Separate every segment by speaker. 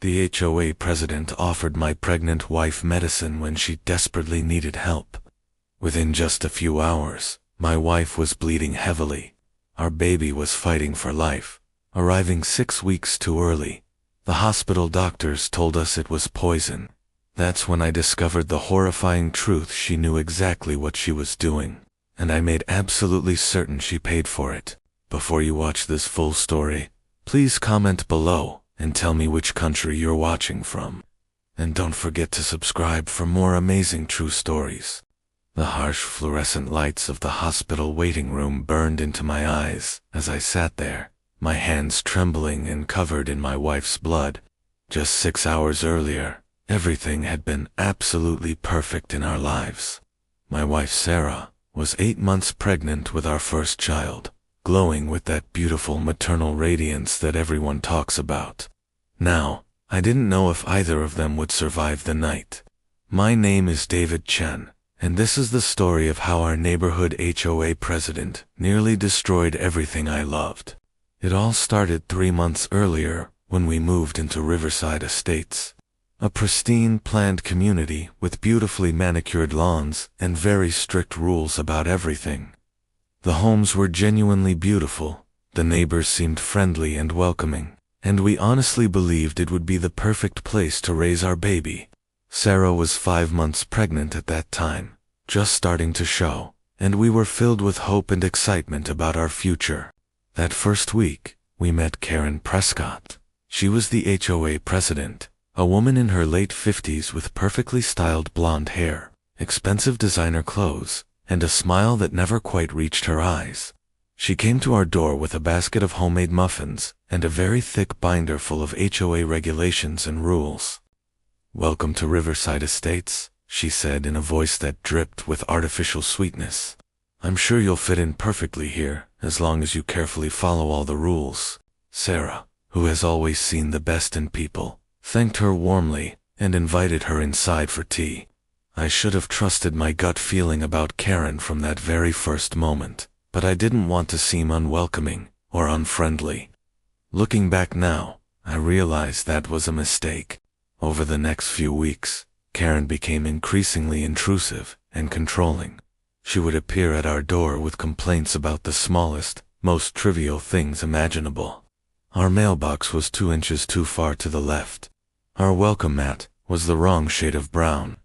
Speaker 1: The HOA president offered my pregnant wife medicine when she desperately needed help. Within just a few hours, my wife was bleeding heavily. Our baby was fighting for life, arriving 6 weeks too early. The hospital doctors told us it was poison. That's when I discovered the horrifying truth. She knew exactly what she was doing, and I made absolutely certain she paid for it. Before you watch this full story, please comment below and tell me which country you're watching from. And don't forget to subscribe for more amazing true stories. The harsh fluorescent lights of the hospital waiting room burned into my eyes as I sat there, my hands trembling and covered in my wife's blood. Just 6 hours earlier, everything had been absolutely perfect in our lives. My wife Sarah was 8 months pregnant with our first child, glowing with that beautiful maternal radiance that everyone talks about. Now, I didn't know if either of them would survive the night. My name is David Chen, and this is the story of how our neighborhood HOA president nearly destroyed everything I loved. It all started 3 months earlier when we moved into Riverside Estates, a pristine, planned community with beautifully manicured lawns and very strict rules about everything. The homes were genuinely beautiful, the neighbors seemed friendly and welcoming, and we honestly believed it would be the perfect place to raise our baby. Sarah was 5 months pregnant at that time, just starting to show, and we were filled with hope and excitement about our future. That first week, we met Karen Prescott. She was the HOA president, a woman in her late 50s with perfectly styled blonde hair, expensive designer clothes, and a smile that never quite reached her eyes. She came to our door with a basket of homemade muffins and a very thick binder full of HOA regulations and rules. "Welcome to Riverside Estates," she said in a voice that dripped with artificial sweetness. "I'm sure you'll fit in perfectly here, as long as you carefully follow all the rules." Sarah, who has always seen the best in people, thanked her warmly and invited her inside for tea. I should have trusted my gut feeling about Karen from that very first moment, but I didn't want to seem unwelcoming or unfriendly. Looking back now, I realize that was a mistake. Over the next few weeks, Karen became increasingly intrusive and controlling. She would appear at our door with complaints about the smallest, most trivial things imaginable. Our mailbox was 2 inches too far to the left. Our welcome mat was the wrong shade of brown.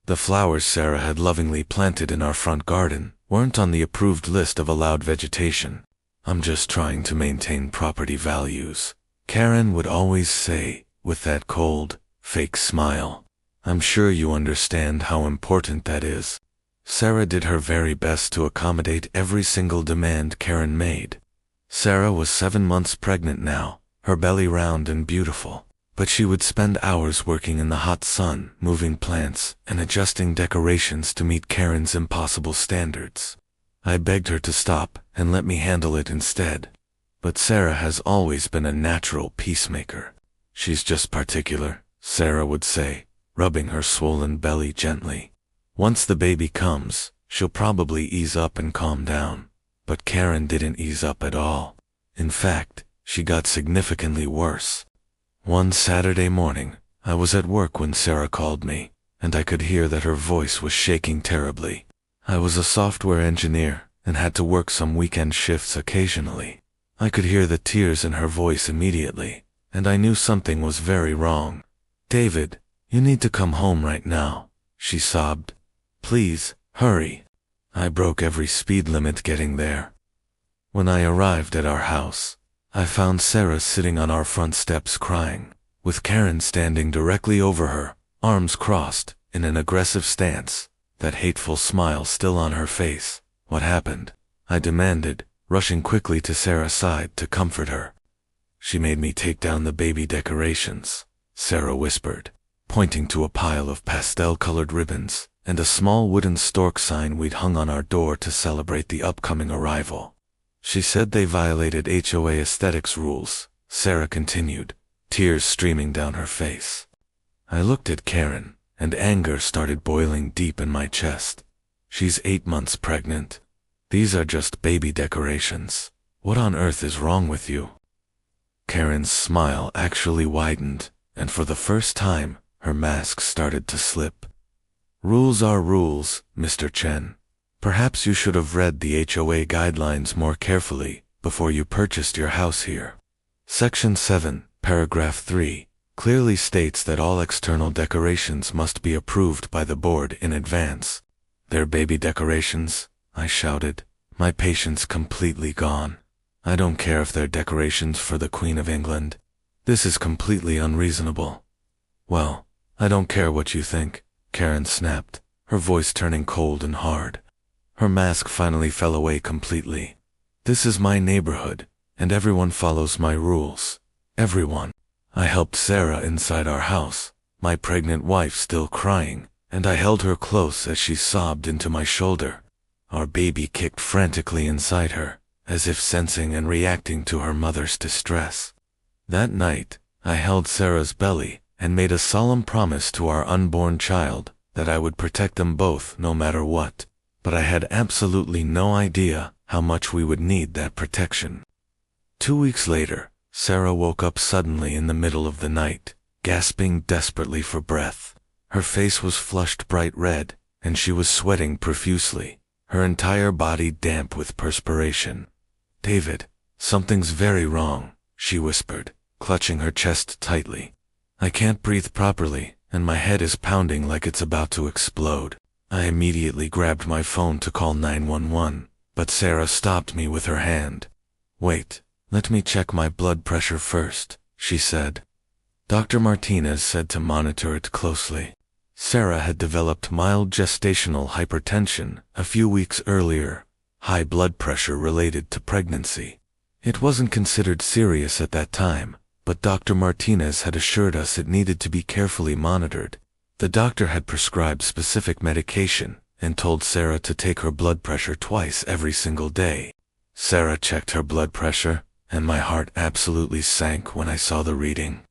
Speaker 1: The flowers Sarah had lovingly planted in our front garden weren't on the approved list of allowed vegetation. "I'm just trying to maintain property values," Karen would always say, with that cold, fake smile. "I'm sure you understand how important that is." Sarah did her very best to accommodate every single demand Karen made. Sarah was 7 months pregnant now, her belly round and beautiful, but she would spend hours working in the hot sun, moving plants, and adjusting decorations to meet Karen's impossible standards. I begged her to stop and let me handle it instead. But Sarah has always been a natural peacemaker. "She's just particular," Sarah would say, rubbing her swollen belly gently. "Once the baby comes, she'll probably ease up and calm down." But Karen didn't ease up at all. In fact, she got significantly worse. One Saturday morning, I was at work when Sarah called me, and I could hear that her voice was shaking terribly. I was a software engineer and had to work some weekend shifts occasionally. I could hear the tears in her voice immediately, and I knew something was very wrong. "David, you need to come home right now," she sobbed. "Please, hurry." I broke every speed limit getting there. When I arrived at our house, I found Sarah sitting on our front steps crying, with Karen standing directly over her, arms crossed, in an aggressive stance, that hateful smile still on her face. "What happened?" I demanded, rushing quickly to Sarah's side to comfort her. "She made me take down the baby decorations," Sarah whispered, pointing to a pile of pastel-colored ribbons and a small wooden stork sign we'd hung on our door to celebrate the upcoming arrival. "She said they violated HOA aesthetics rules," Sarah continued, tears streaming down her face. I looked at Karen, and anger started boiling deep in my chest. "She's 8 months pregnant. These are just baby decorations. What on earth is wrong with you?" Karen's smile actually widened, and for the first time, her mask started to slip. Rules are rules, Mr. Chen. Perhaps you should have read the HOA guidelines more carefully before you purchased your house here. Section 7, Paragraph 3, clearly states that all external decorations must be approved by the board in advance. They're baby decorations, I shouted, my patience completely gone. I don't care if they're decorations for the Queen of England. This is completely unreasonable. Well, I don't care what you think, Karen snapped, her voice turning cold and hard. Her mask finally fell away completely. This is my neighborhood, and everyone follows my rules. Everyone. I helped Sarah inside our house, my pregnant wife still crying, and I held her close as she sobbed into my shoulder. Our baby kicked frantically inside her, as if sensing and reacting to her mother's distress. That night, I held Sarah's belly and made a solemn promise to our unborn child that I would protect them both no matter what, but I had absolutely no idea how much we would need that protection. 2 weeks later, Sarah woke up suddenly in the middle of the night, gasping desperately for breath. Her face was flushed bright red, and she was sweating profusely, her entire body damp with perspiration. "David, something's very wrong," she whispered, clutching her chest tightly. "I can't breathe properly, and my head is pounding like it's about to explode." I immediately grabbed my phone to call 911, but Sarah stopped me with her hand. "Wait, let me check my blood pressure first," she said. Dr. Martinez said to monitor it closely. Sarah had developed mild gestational hypertension a few weeks earlier, high blood pressure related to pregnancy. It wasn't considered serious at that time, but Dr. Martinez had assured us it needed to be carefully monitored. The doctor had prescribed specific medication and told Sarah to take her blood pressure twice every single day. Sarah checked her blood pressure, and my heart absolutely sank when I saw the reading.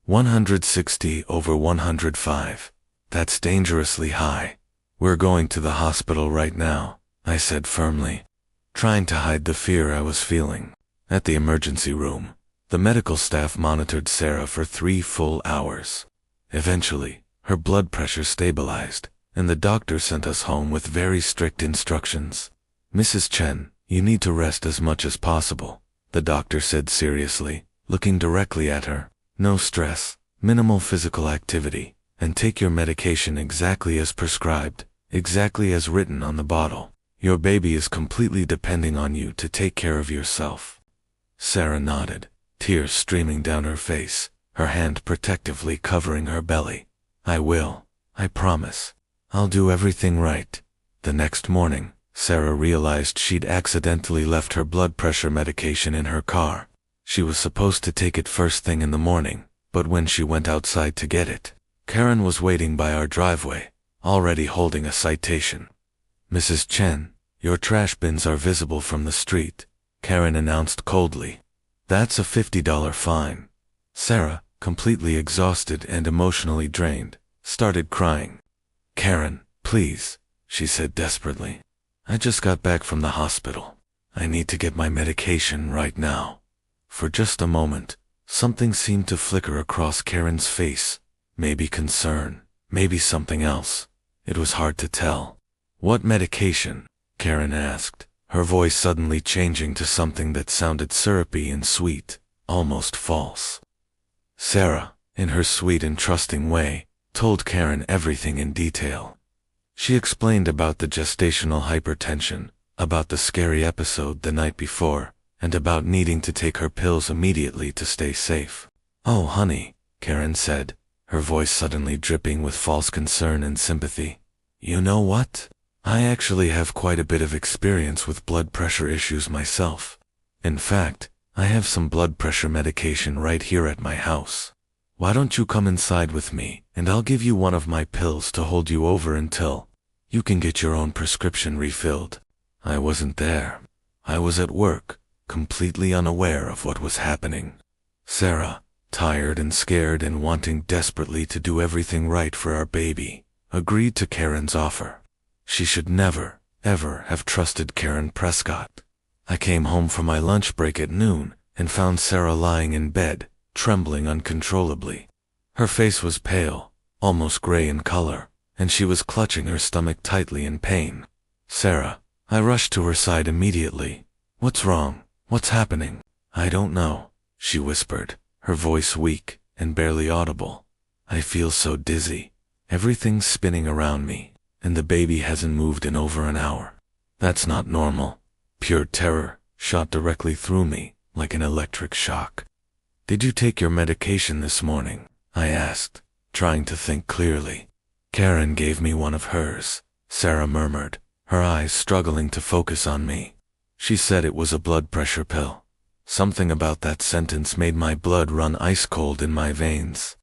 Speaker 1: 160/105. That's dangerously high. "We're going to the hospital right now," I said firmly, trying to hide the fear I was feeling. At the emergency room, the medical staff monitored Sarah for 3 full hours. Eventually, her blood pressure stabilized, and the doctor sent us home with very strict instructions. "Mrs. Chen, you need to rest as much as possible," the doctor said seriously, looking directly at her. "No stress, minimal physical activity, and take your medication exactly as prescribed, exactly as written on the bottle. Your baby is completely depending on you to take care of yourself." Sarah nodded, tears streaming down her face, her hand protectively covering her belly. "I will. I promise. I'll do everything right." The next morning, Sarah realized she'd accidentally left her blood pressure medication in her car. She was supposed to take it first thing in the morning, but when she went outside to get it, Karen was waiting by our driveway, already holding a citation. "Mrs. Chen, your trash bins are visible from the street," Karen announced coldly. "That's a $50 fine." Sarah, completely exhausted and emotionally drained, started crying. "Karen, please," she said desperately. "I just got back from the hospital. I need to get my medication right now." For just a moment, something seemed to flicker across Karen's face. Maybe concern, maybe something else. It was hard to tell. "What medication?" Karen asked, her voice suddenly changing to something that sounded syrupy and sweet, almost false. Sarah, in her sweet and trusting way, told Karen everything in detail. She explained about the gestational hypertension, about the scary episode the night before, and about needing to take her pills immediately to stay safe. "Oh, honey," Karen said, her voice suddenly dripping with false concern and sympathy. "You know what? I actually have quite a bit of experience with blood pressure issues myself. In fact, I have some blood pressure medication right here at my house. Why don't you come inside with me, and I'll give you one of my pills to hold you over until you can get your own prescription refilled." I wasn't there. I was at work, completely unaware of what was happening. Sarah, tired and scared and wanting desperately to do everything right for our baby, agreed to Karen's offer. She should never, ever have trusted Karen Prescott. I came home from my lunch break at noon and found Sarah lying in bed, trembling uncontrollably. Her face was pale, almost gray in color, and she was clutching her stomach tightly in pain. Sarah. I rushed to her side immediately. What's wrong? What's happening? I don't know, she whispered, her voice weak and barely audible. I feel so dizzy. Everything's spinning around me, and the baby hasn't moved in over an hour. That's not normal. Pure terror shot directly through me like an electric shock. Did you take your medication this morning? I asked, trying to think clearly. Karen gave me one of hers, Sarah murmured, her eyes struggling to focus on me. She said it was a blood pressure pill. Something about that sentence made my blood run ice cold in my veins.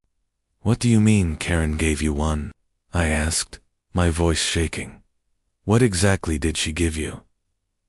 Speaker 1: What do you mean Karen gave you one? I asked, my voice shaking. What exactly did she give you?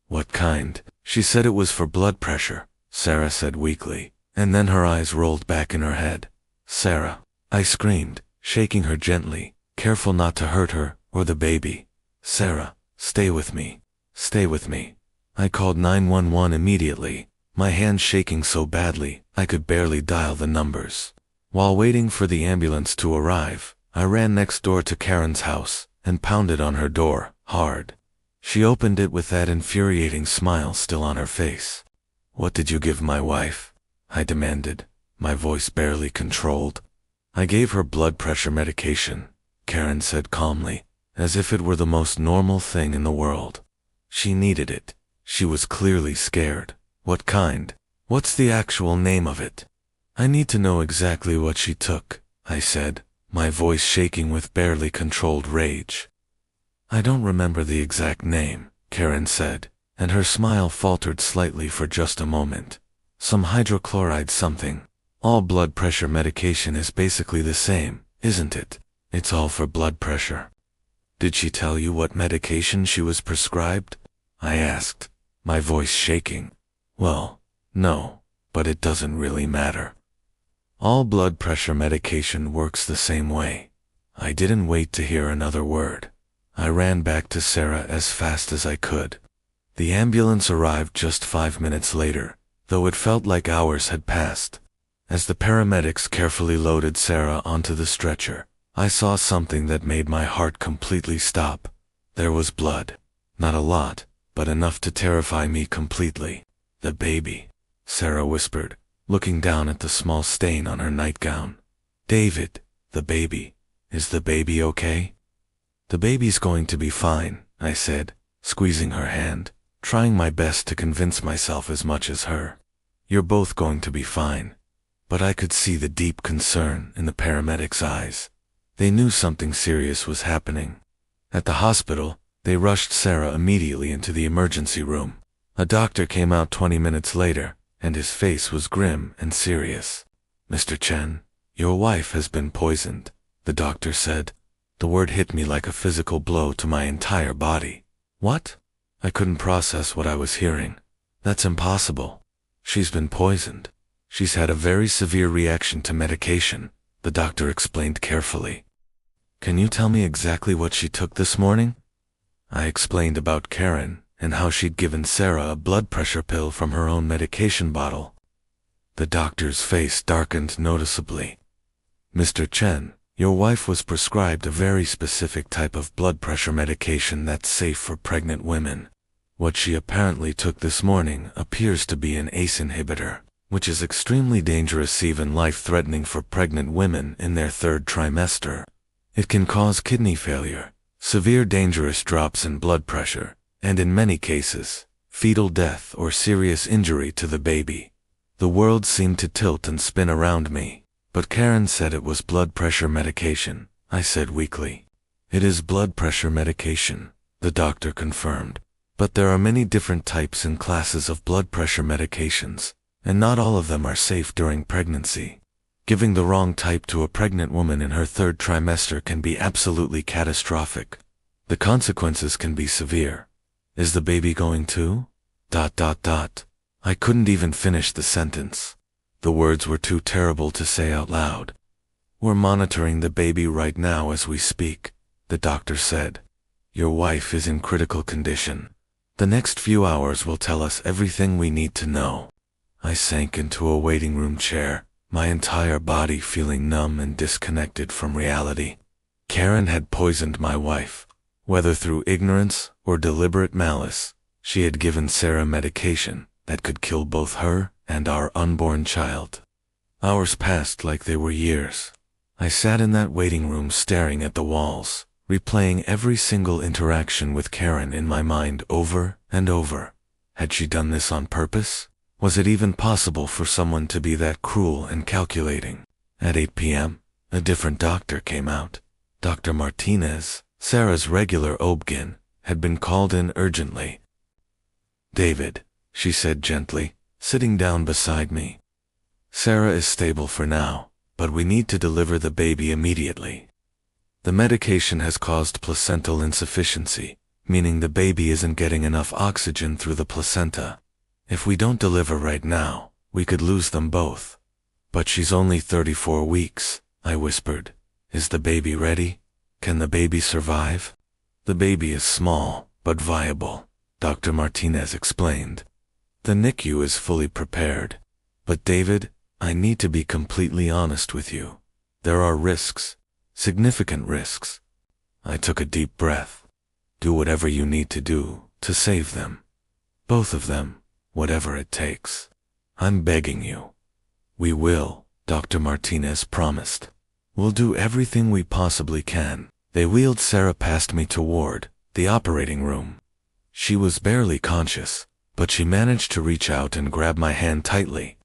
Speaker 1: What kind? She said it was for blood pressure, Sarah said weakly, and then her eyes rolled back in her head. Sarah, I screamed, shaking her gently, careful not to hurt her or the baby. Sarah, stay with me. Stay with me. I called 911 immediately, my hands shaking so badly I could barely dial the numbers. While waiting for the ambulance to arrive, I ran next door to Karen's house and pounded on her door, hard. She opened it with that infuriating smile still on her face. What did you give my wife? I demanded, my voice barely controlled. I gave her blood pressure medication, Karen said calmly, as if it were the most normal thing in the world. She needed it. She was clearly scared. What kind? What's the actual name of it? I need to know exactly what she took, I said, my voice shaking with barely controlled rage. I don't remember the exact name, Karen said, and her smile faltered slightly for just a moment. Some hydrochloride something. All blood pressure medication is basically the same, isn't it? It's all for blood pressure. Did she tell you what medication she was prescribed? I asked, my voice shaking. Well, no, but it doesn't really matter. All blood pressure medication works the same way. I didn't wait to hear another word. I ran back to Sarah as fast as I could. The ambulance arrived just 5 minutes later, though it felt like hours had passed. As the paramedics carefully loaded Sarah onto the stretcher, I saw something that made my heart completely stop. There was blood. Not a lot, but enough to terrify me completely. The baby, Sarah whispered, looking down at the small stain on her nightgown. David, the baby. Is the baby okay? The baby's going to be fine, I said, squeezing her hand, trying my best to convince myself as much as her. You're both going to be fine. But I could see the deep concern in the paramedics' eyes. They knew something serious was happening. At the hospital, they rushed Sarah immediately into the emergency room. A doctor came out 20 minutes later, and his face was grim and serious. Mr. Chen, your wife has been poisoned, the doctor said. The word hit me like a physical blow to my entire body. What? I couldn't process what I was hearing. That's impossible. She's been poisoned. She's had a very severe reaction to medication, the doctor explained carefully. Can you tell me exactly what she took this morning? I explained about Karen and how she'd given Sarah a blood pressure pill from her own medication bottle. The doctor's face darkened noticeably. Mr. Chen, your wife was prescribed a very specific type of blood pressure medication that's safe for pregnant women. What she apparently took this morning appears to be an ACE inhibitor, which is extremely dangerous, even life-threatening for pregnant women in their 3rd trimester. It can cause kidney failure, severe dangerous drops in blood pressure, and in many cases, fetal death or serious injury to the baby. The world seemed to tilt and spin around me, but Karen said it was blood pressure medication, I said weakly. It is blood pressure medication, the doctor confirmed, but there are many different types and classes of blood pressure medications, and not all of them are safe during pregnancy. Giving the wrong type to a pregnant woman in her 3rd trimester can be absolutely catastrophic. The consequences can be severe. Is the baby going to? ... I couldn't even finish the sentence. The words were too terrible to say out loud. We're monitoring the baby right now as we speak, the doctor said. Your wife is in critical condition. The next few hours will tell us everything we need to know. I sank into a waiting room chair, my entire body feeling numb and disconnected from reality. Karen had poisoned my wife. Whether through ignorance or deliberate malice, she had given Sarah medication that could kill both her and our unborn child. Hours passed like they were years. I sat in that waiting room staring at the walls, replaying every single interaction with Karen in my mind over and over. Had she done this on purpose? Was it even possible for someone to be that cruel and calculating? At 8 p.m., a different doctor came out. Dr. Martinez, Sarah's regular OB-GYN, had been called in urgently. "David," she said gently, sitting down beside me. "Sarah is stable for now, but we need to deliver the baby immediately. The medication has caused placental insufficiency, meaning the baby isn't getting enough oxygen through the placenta. If we don't deliver right now, we could lose them both." "But she's only 34 weeks, I whispered. "Is the baby ready? Can the baby survive?" "The baby is small, but viable," Dr. Martinez explained. "The NICU is fully prepared. But David, I need to be completely honest with you. There are risks, significant risks." I took a deep breath. "Do whatever you need to do to save them. Both of them, whatever it takes. I'm begging you." "We will," Dr. Martinez promised. "We'll do everything we possibly can." They wheeled Sarah past me toward the operating room. She was barely conscious, but she managed to reach out and grab my hand tightly.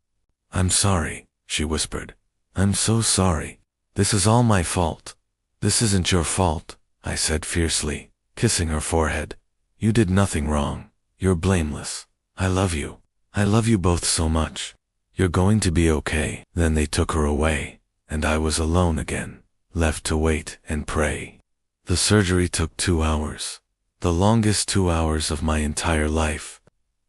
Speaker 1: "I'm sorry," she whispered. "I'm so sorry. This is all my fault." "This isn't your fault," I said fiercely, kissing her forehead. "You did nothing wrong. You're blameless. I love you. I love you both so much. You're going to be okay." Then they took her away, and I was alone again, left to wait and pray. The surgery took 2 hours, the longest 2 hours of my entire life.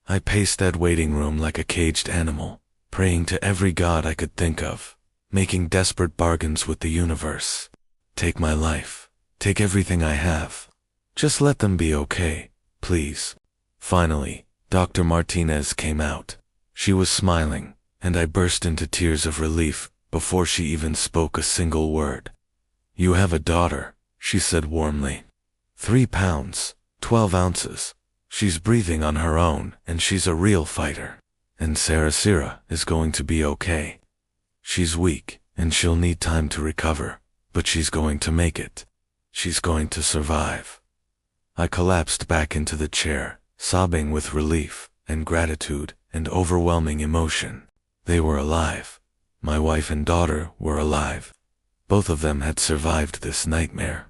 Speaker 1: I paced that waiting room like a caged animal, praying to every god I could think of, making desperate bargains with the universe. "Take my life. Take everything I have. Just let them be okay, please." Finally, Dr. Martinez came out. She was smiling, and I burst into tears of relief before she even spoke a single word. "You have a daughter," she said warmly. 3 pounds, 12 ounces. She's breathing on her own, and she's a real fighter. And Sarah is going to be okay. She's weak, and she'll need time to recover, but she's going to make it. She's going to survive." I collapsed back into the chair, sobbing with relief and gratitude and overwhelming emotion. They were alive. My wife and daughter were alive. Both of them had survived this nightmare.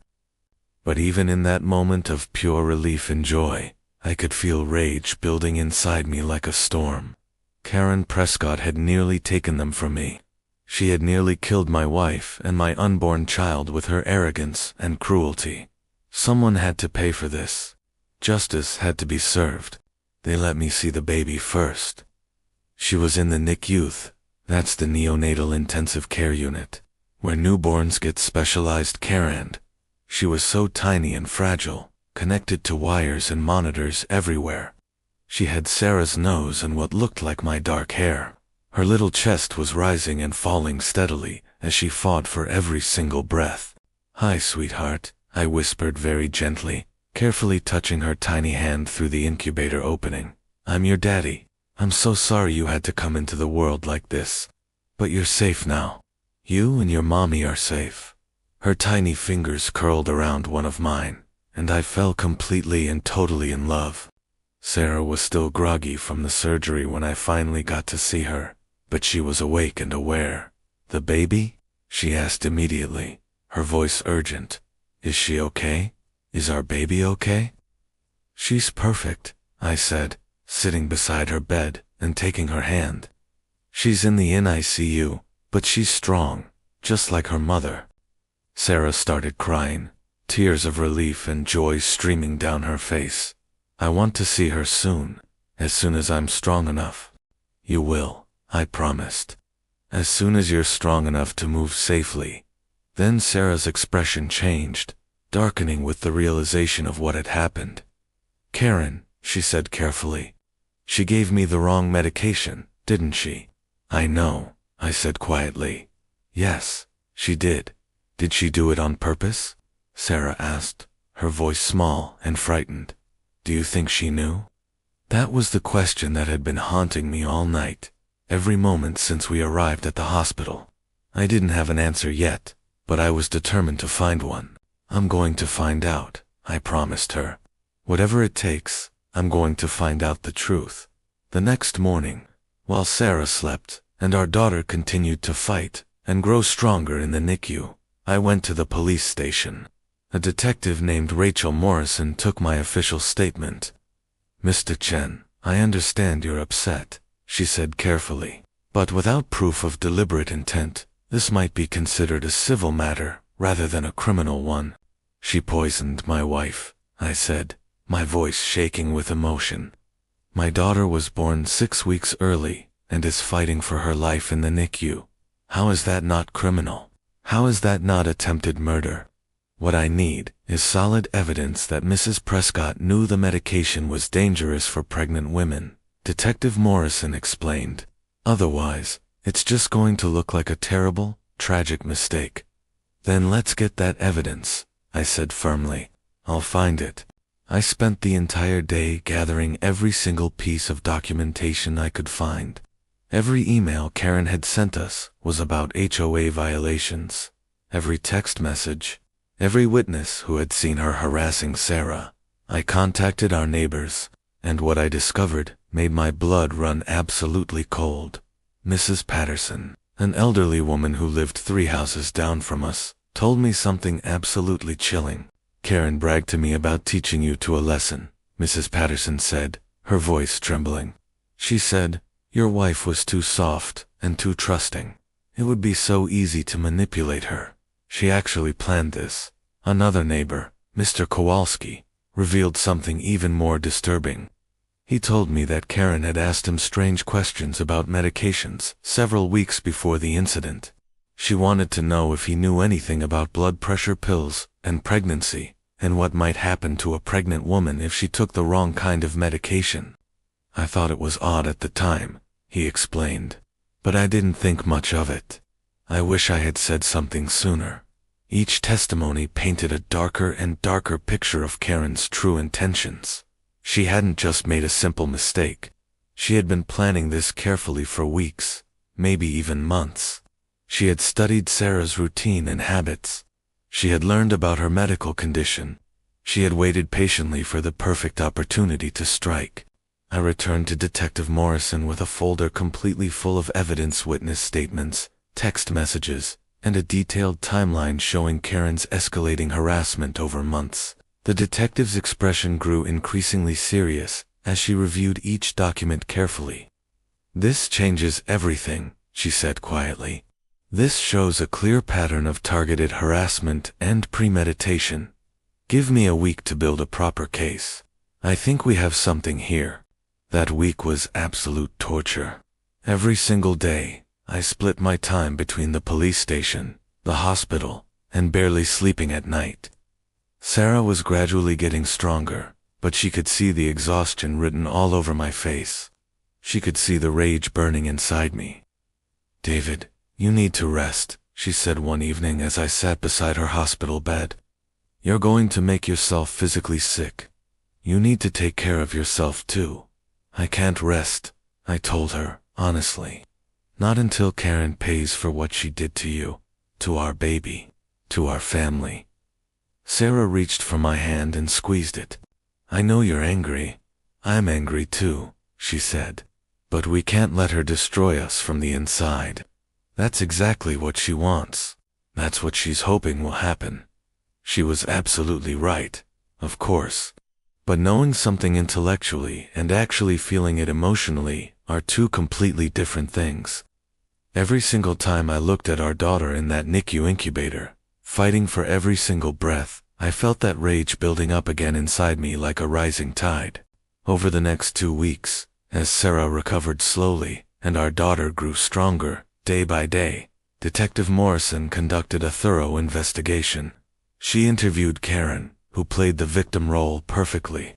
Speaker 1: But even in that moment of pure relief and joy, I could feel rage building inside me like a storm. Karen Prescott had nearly taken them from me. She had nearly killed my wife and my unborn child with her arrogance and cruelty. Someone had to pay for this. Justice had to be served. They let me see the baby first. She was in the NICU, that's the neonatal intensive care unit, where newborns get specialized care, and she was so tiny and fragile, connected to wires and monitors everywhere. She had Sarah's nose and what looked like my dark hair. Her little chest was rising and falling steadily as she fought for every single breath. "Hi, sweetheart," I whispered very gently, carefully touching her tiny hand through the incubator opening. "I'm your daddy. I'm so sorry you had to come into the world like this. But you're safe now. You and your mommy are safe." Her tiny fingers curled around one of mine, and I fell completely and totally in love. Sarah was still groggy from the surgery when I finally got to see her, but she was awake and aware. "The baby?" she asked immediately, her voice urgent. "Is she okay? Is our baby okay?" "She's perfect," I said, sitting beside her bed and taking her hand. "She's in the NICU, but she's strong, just like her mother." Sarah started crying, tears of relief and joy streaming down her face. "I want to see her soon as I'm strong enough." "You will," I promised. "As soon as you're strong enough to move safely." Then Sarah's expression changed, darkening with the realization of what had happened. "Karen," she said carefully. "She gave me the wrong medication, didn't she?" "I know," I said quietly. Yes, she did. Did she do it on purpose? Sarah asked, her voice small and frightened. Do you think she knew? That was the question that had been haunting me all night, every moment since we arrived at the hospital. I didn't have an answer yet, but I was determined to find one. I'm going to find out, I promised her. Whatever it takes, I'm going to find out the truth. The next morning, while Sarah slept, and our daughter continued to fight and grow stronger in the NICU, I went to the police station. A detective named Rachel Morrison took my official statement. Mr. Chen, I understand you're upset, she said carefully, but without proof of deliberate intent, this might be considered a civil matter rather than a criminal one. She poisoned my wife, I said, my voice shaking with emotion. My daughter was born 6 weeks early and is fighting for her life in the NICU. How is that not criminal? How is that not attempted murder? What I need is solid evidence that Mrs. Prescott knew the medication was dangerous for pregnant women, Detective Morrison explained. Otherwise, it's just going to look like a terrible, tragic mistake. Then let's get that evidence, I said firmly. I'll find it. I spent the entire day gathering every single piece of documentation I could find. Every email Karen had sent us was about HOA violations. Every text message, every witness who had seen her harassing Sarah. I contacted our neighbors, and what I discovered made my blood run absolutely cold. Mrs. Patterson, an elderly woman who lived 3 houses down from us, told me something absolutely chilling. Karen bragged to me about teaching you to a lesson, Mrs. Patterson said, her voice trembling. She said, your wife was too soft and too trusting. It would be so easy to manipulate her. She actually planned this. Another neighbor, Mr. Kowalski, revealed something even more disturbing. He told me that Karen had asked him strange questions about medications several weeks before the incident. She wanted to know if he knew anything about blood pressure pills and pregnancy, and what might happen to a pregnant woman if she took the wrong kind of medication. I thought it was odd at the time, he explained, but I didn't think much of it. I wish I had said something sooner. Each testimony painted a darker and darker picture of Karen's true intentions. She hadn't just made a simple mistake. She had been planning this carefully for weeks, maybe even months. She had studied Sarah's routine and habits. She had learned about her medical condition. She had waited patiently for the perfect opportunity to strike. I returned to Detective Morrison with a folder completely full of evidence, witness statements, text messages, and a detailed timeline showing Karen's escalating harassment over months. The detective's expression grew increasingly serious as she reviewed each document carefully. This changes everything, she said quietly. This shows a clear pattern of targeted harassment and premeditation. Give me a week to build a proper case. I think we have something here. That week was absolute torture. Every single day, I split my time between the police station, the hospital, and barely sleeping at night. Sarah was gradually getting stronger, but she could see the exhaustion written all over my face. She could see the rage burning inside me. David, you need to rest, she said one evening as I sat beside her hospital bed. You're going to make yourself physically sick. You need to take care of yourself too. I can't rest, I told her, honestly. Not until Karen pays for what she did to you, to our baby, to our family. Sarah reached for my hand and squeezed it. I know you're angry. I'm angry too, she said. But we can't let her destroy us from the inside. That's exactly what she wants. That's what she's hoping will happen. She was absolutely right, of course. But knowing something intellectually and actually feeling it emotionally are two completely different things. Every single time I looked at our daughter in that NICU incubator, fighting for every single breath, I felt that rage building up again inside me like a rising tide. Over the next 2 weeks, as Sarah recovered slowly and our daughter grew stronger, day by day, Detective Morrison conducted a thorough investigation. She interviewed Karen, who played the victim role perfectly.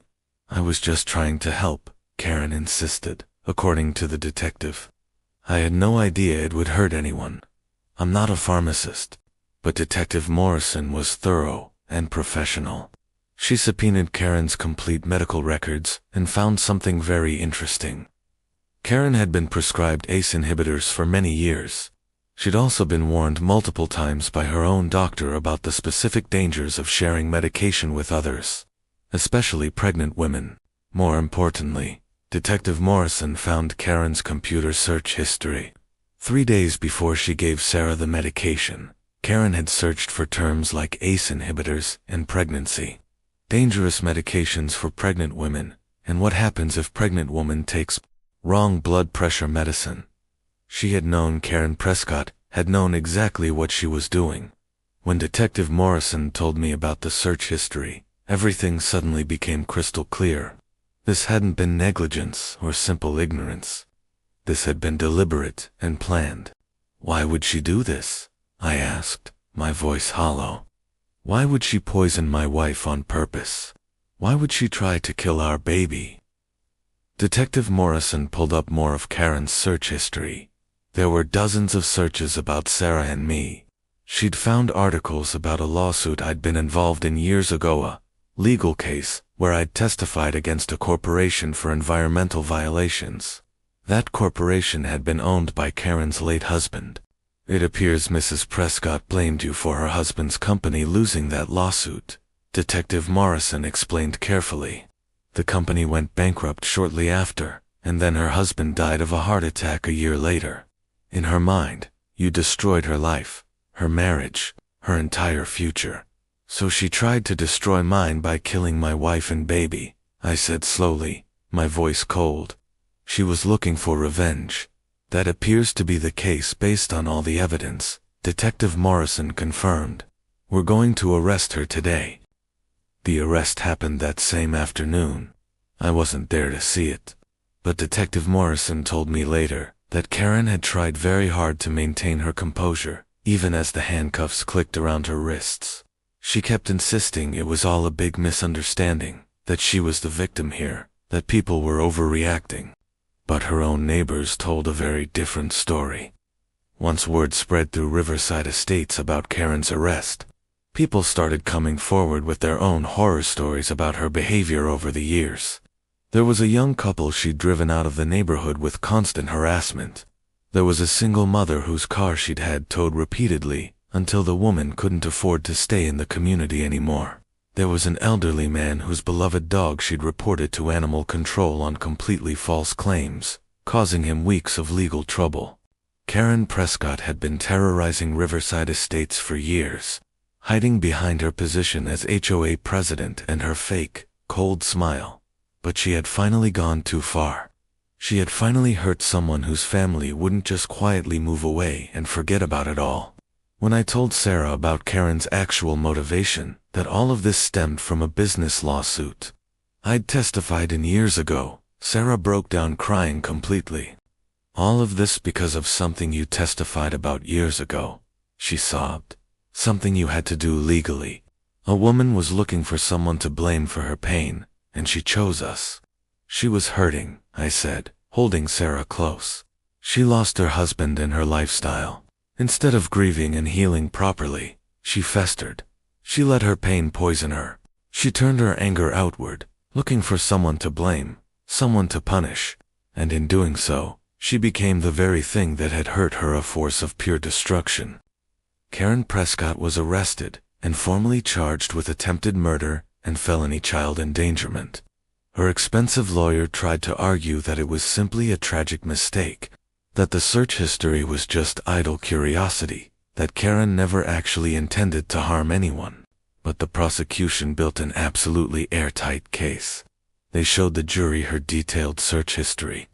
Speaker 1: I was just trying to help, Karen insisted, according to the detective. I had no idea it would hurt anyone. I'm not a pharmacist. But Detective Morrison was thorough and professional. She subpoenaed Karen's complete medical records and found something very interesting. Karen had been prescribed ACE inhibitors for many years. She'd also been warned multiple times by her own doctor about the specific dangers of sharing medication with others, especially pregnant women. More importantly, Detective Morrison found Karen's computer search history. 3 days before she gave Sarah the medication, Karen had searched for terms like ACE inhibitors and pregnancy, dangerous medications for pregnant women, and what happens if pregnant woman takes wrong blood pressure medicine. She had known Karen Prescott had known exactly what she was doing. When Detective Morrison told me about the search history, everything suddenly became crystal clear. This hadn't been negligence or simple ignorance. This had been deliberate and planned. Why would she do this? I asked, my voice hollow. Why would she poison my wife on purpose? Why would she try to kill our baby? Detective Morrison pulled up more of Karen's search history. There were dozens of searches about Sarah and me. She'd found articles about a lawsuit I'd been involved in years ago, a legal case where I'd testified against a corporation for environmental violations. That corporation had been owned by Karen's late husband. It appears Mrs. Prescott blamed you for her husband's company losing that lawsuit, Detective Morrison explained carefully. The company went bankrupt shortly after, and then her husband died of a heart attack a year later. In her mind, you destroyed her life, her marriage, her entire future. So she tried to destroy mine by killing my wife and baby, I said slowly, my voice cold. She was looking for revenge. That appears to be the case based on all the evidence, Detective Morrison confirmed. We're going to arrest her today. The arrest happened that same afternoon. I wasn't there to see it. But Detective Morrison told me later that Karen had tried very hard to maintain her composure, even as the handcuffs clicked around her wrists. She kept insisting it was all a big misunderstanding, that she was the victim here, that people were overreacting. But her own neighbors told a very different story. Once word spread through Riverside Estates about Karen's arrest, people started coming forward with their own horror stories about her behavior over the years. There was a young couple she'd driven out of the neighborhood with constant harassment. There was a single mother whose car she'd had towed repeatedly until the woman couldn't afford to stay in the community anymore. There was an elderly man whose beloved dog she'd reported to animal control on completely false claims, causing him weeks of legal trouble. Karen Prescott had been terrorizing Riverside Estates for years, hiding behind her position as HOA president and her fake, cold smile. But she had finally gone too far. She had finally hurt someone whose family wouldn't just quietly move away and forget about it all. When I told Sarah about Karen's actual motivation, that all of this stemmed from a business lawsuit I'd testified in years ago, Sarah broke down crying completely. All of this because of something you testified about years ago, she sobbed. Something you had to do legally. A woman was looking for someone to blame for her pain, and she chose us. She was hurting, I said, holding Sarah close. She lost her husband and her lifestyle. Instead of grieving and healing properly, she festered. She let her pain poison her. She turned her anger outward, looking for someone to blame, someone to punish, and in doing so, she became the very thing that had hurt her, a force of pure destruction. Karen Prescott was arrested and formally charged with attempted murder and felony child endangerment. Her expensive lawyer tried to argue that it was simply a tragic mistake, that the search history was just idle curiosity, that Karen never actually intended to harm anyone. But the prosecution built an absolutely airtight case. They showed the jury her detailed search history.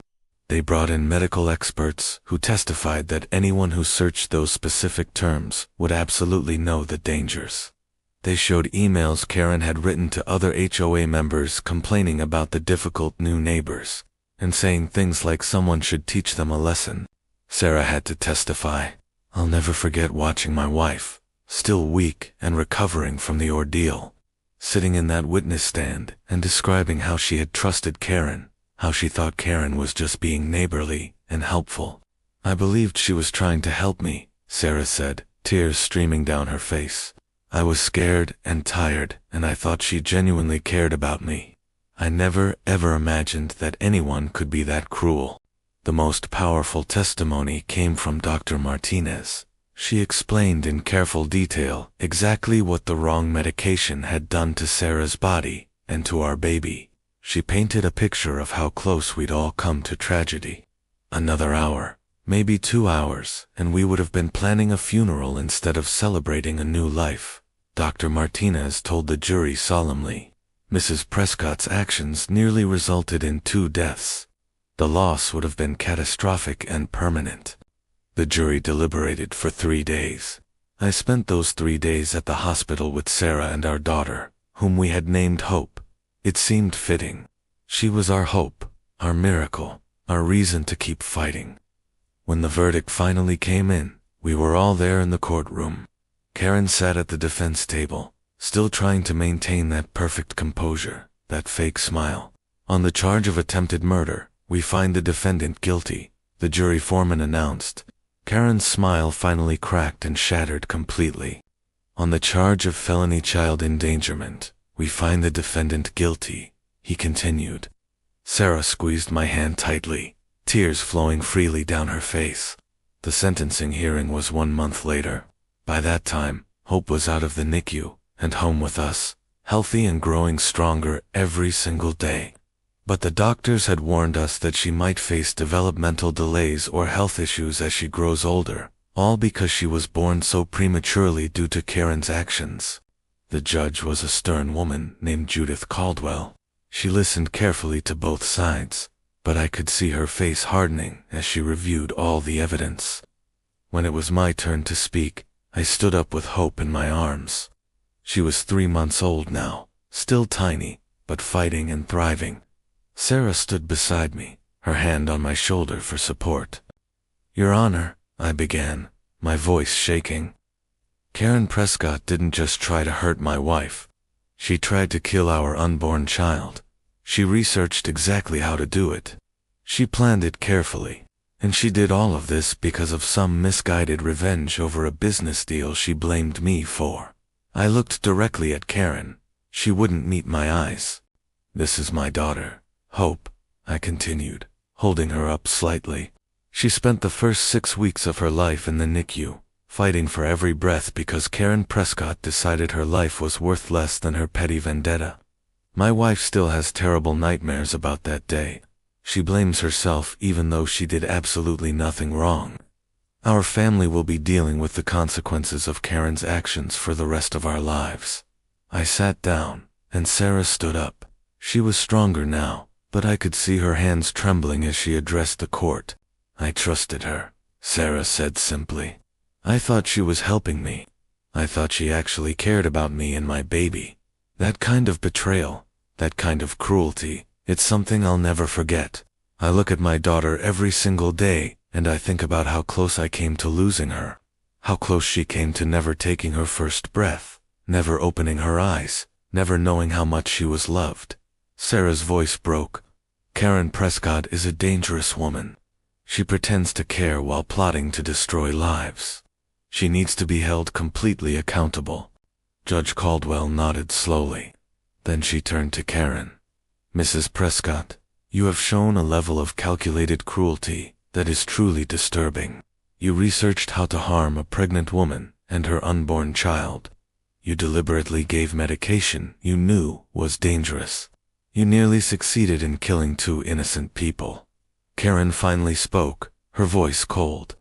Speaker 1: They brought in medical experts who testified that anyone who searched those specific terms would absolutely know the dangers. They showed emails Karen had written to other HOA members complaining about the difficult new neighbors, and saying things like someone should teach them a lesson. Sarah had to testify. I'll never forget watching my wife, still weak and recovering from the ordeal, sitting in that witness stand and describing how she had trusted Karen, how she thought Karen was just being neighborly and helpful. I believed she was trying to help me, Sarah said, tears streaming down her face. I was scared and tired, and I thought she genuinely cared about me. I never ever imagined that anyone could be that cruel. The most powerful testimony came from Dr. Martinez. She explained in careful detail exactly what the wrong medication had done to Sarah's body and to our baby. She painted a picture of how close we'd all come to tragedy. Another hour, maybe 2 hours, and we would have been planning a funeral instead of celebrating a new life. Dr. Martinez told the jury solemnly. Mrs. Prescott's actions nearly resulted in 2 deaths. The loss would have been catastrophic and permanent. The jury deliberated for 3 days. I spent those 3 days at the hospital with Sarah and our daughter, whom we had named Hope. It seemed fitting. She was our hope, our miracle, our reason to keep fighting. When the verdict finally came in, we were all there in the courtroom. Karen sat at the defense table, still trying to maintain that perfect composure, that fake smile. On the charge of attempted murder, we find the defendant guilty, the jury foreman announced. Karen's smile finally cracked and shattered completely. On the charge of felony child endangerment, we find the defendant guilty, he continued. Sarah squeezed my hand tightly, tears flowing freely down her face. The sentencing hearing was 1 month later. By that time, Hope was out of the NICU and home with us, healthy and growing stronger every single day. But the doctors had warned us that she might face developmental delays or health issues as she grows older, all because she was born so prematurely due to Karen's actions. The judge was a stern woman named Judith Caldwell. She listened carefully to both sides, but I could see her face hardening as she reviewed all the evidence. When it was my turn to speak, I stood up with Hope in my arms. She was 3 months old now, still tiny, but fighting and thriving. Sarah stood beside me, her hand on my shoulder for support. Your Honor, I began, my voice shaking. Karen Prescott didn't just try to hurt my wife. She tried to kill our unborn child. She researched exactly how to do it. She planned it carefully, and she did all of this because of some misguided revenge over a business deal she blamed me for. I looked directly at Karen. She wouldn't meet my eyes. This is my daughter, Hope, I continued, holding her up slightly. She spent the first 6 weeks of her life in the NICU, fighting for every breath because Karen Prescott decided her life was worth less than her petty vendetta. My wife still has terrible nightmares about that day. She blames herself even though she did absolutely nothing wrong. Our family will be dealing with the consequences of Karen's actions for the rest of our lives. I sat down, and Sarah stood up. She was stronger now, but I could see her hands trembling as she addressed the court. I trusted her, Sarah said simply. I thought she was helping me. I thought she actually cared about me and my baby. That kind of betrayal, that kind of cruelty, it's something I'll never forget. I look at my daughter every single day, and I think about how close I came to losing her. How close she came to never taking her first breath, never opening her eyes, never knowing how much she was loved. Sarah's voice broke. Karen Prescott is a dangerous woman. She pretends to care while plotting to destroy lives. She needs to be held completely accountable. Judge Caldwell nodded slowly. Then she turned to Karen. Mrs. Prescott, you have shown a level of calculated cruelty that is truly disturbing. You researched how to harm a pregnant woman and her unborn child. You deliberately gave medication you knew was dangerous. You nearly succeeded in killing 2 innocent people. Karen finally spoke, her voice cold.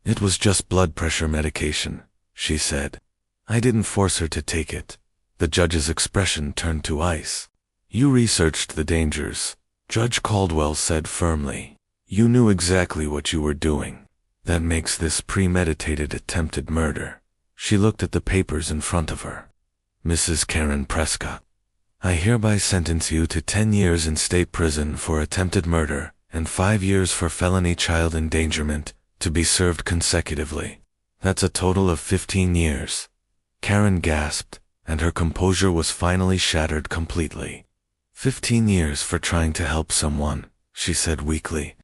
Speaker 1: It was just blood pressure medication, she said. I didn't force her to take it. The judge's expression turned to ice. You researched the dangers, Judge Caldwell said firmly. You knew exactly what you were doing. That makes this premeditated attempted murder. She looked at the papers in front of her. Mrs. Karen Prescott, I hereby sentence you to 10 years in state prison for attempted murder and 5 years for felony child endangerment, to be served consecutively. That's a total of 15 years. Karen gasped, and her composure was finally shattered completely. 15 years for trying to help someone, she said weakly.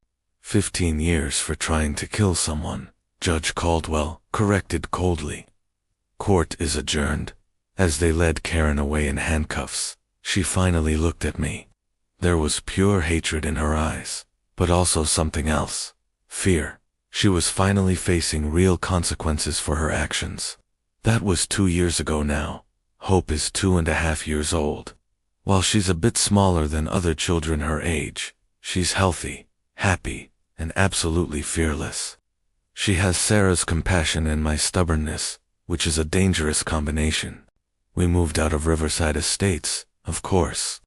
Speaker 1: 15 years for trying to kill someone, Judge Caldwell corrected coldly. Court is adjourned. As they led Karen away in handcuffs, she finally looked at me. There was pure hatred in her eyes, but also something else. Fear. She was finally facing real consequences for her actions. That was 2 years ago now. Hope is 2.5 years old. While she's a bit smaller than other children her age, she's healthy, happy, and absolutely fearless. She has Sarah's compassion and my stubbornness, which is a dangerous combination. We moved out of Riverside Estates, of course.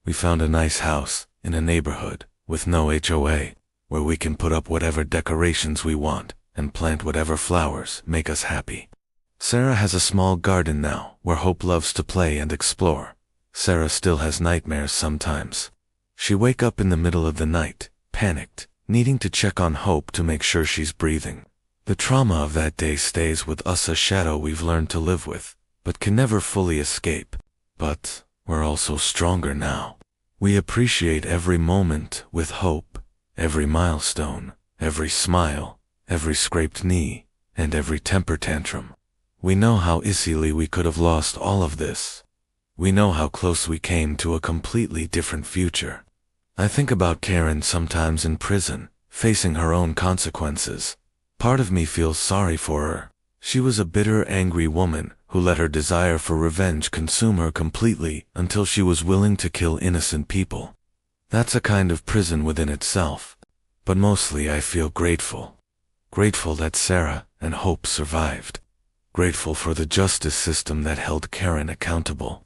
Speaker 1: We found a nice house in a neighborhood with no HOA, where we can put up whatever decorations we want and plant whatever flowers make us happy. Sarah has a small garden now where Hope loves to play and explore. Sarah still has nightmares sometimes. She wakes up in the middle of the night, panicked, needing to check on Hope to make sure she's breathing. The trauma of that day stays with us, a shadow we've learned to live with, but can never fully escape. But we're also stronger now. We appreciate every moment with Hope, every milestone, every smile, every scraped knee, and every temper tantrum. We know how easily we could have lost all of this. We know how close we came to a completely different future. I think about Karen sometimes in prison, facing her own consequences. Part of me feels sorry for her. She was a bitter, angry woman who let her desire for revenge consume her completely until she was willing to kill innocent people. That's a kind of prison within itself. But mostly I feel grateful. Grateful that Sarah and Hope survived. Grateful for the justice system that held Karen accountable.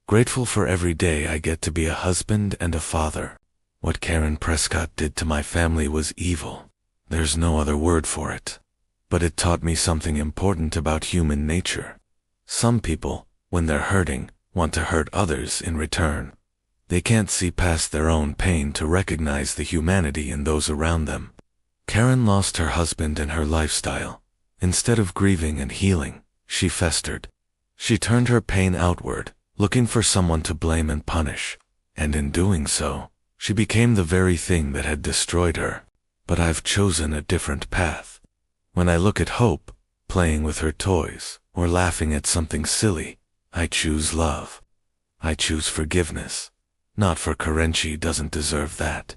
Speaker 1: Grateful for every day I get to be a husband and a father. What Karen Prescott did to my family was evil. There's no other word for it. But it taught me something important about human nature. Some people, when they're hurting, want to hurt others in return. They can't see past their own pain to recognize the humanity in those around them. Karen lost her husband and her lifestyle. Instead of grieving and healing, she festered. She turned her pain outward, looking for someone to blame and punish. And in doing so, she became the very thing that had destroyed her. But I've chosen a different path. When I look at Hope, playing with her toys, or laughing at something silly, I choose love. I choose forgiveness. Not for Karen, she doesn't deserve that.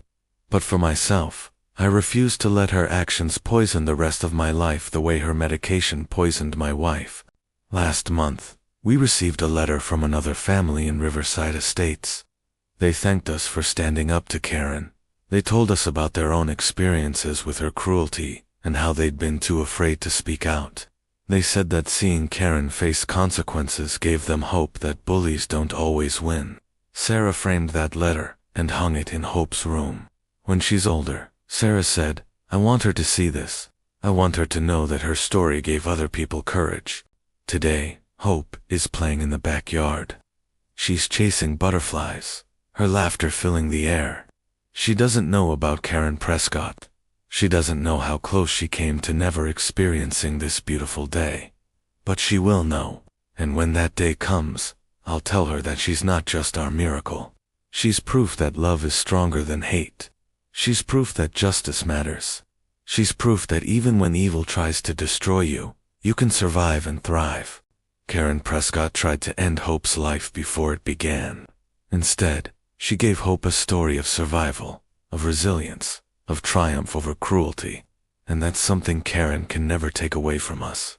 Speaker 1: But for myself, I refuse to let her actions poison the rest of my life the way her medication poisoned my wife. Last month, we received a letter from another family in Riverside Estates. They thanked us for standing up to Karen. They told us about their own experiences with her cruelty and how they'd been too afraid to speak out. They said that seeing Karen face consequences gave them hope that bullies don't always win. Sarah framed that letter and hung it in Hope's room. When she's older, Sarah said, I want her to see this. I want her to know that her story gave other people courage. Today, Hope is playing in the backyard. She's chasing butterflies, her laughter filling the air. She doesn't know about Karen Prescott. She doesn't know how close she came to never experiencing this beautiful day. But she will know, and when that day comes, I'll tell her that she's not just our miracle. She's proof that love is stronger than hate. She's proof that justice matters. She's proof that even when evil tries to destroy you, you can survive and thrive. Karen Prescott tried to end Hope's life before it began. Instead, she gave Hope a story of survival, of resilience, of triumph over cruelty. And that's something Karen can never take away from us.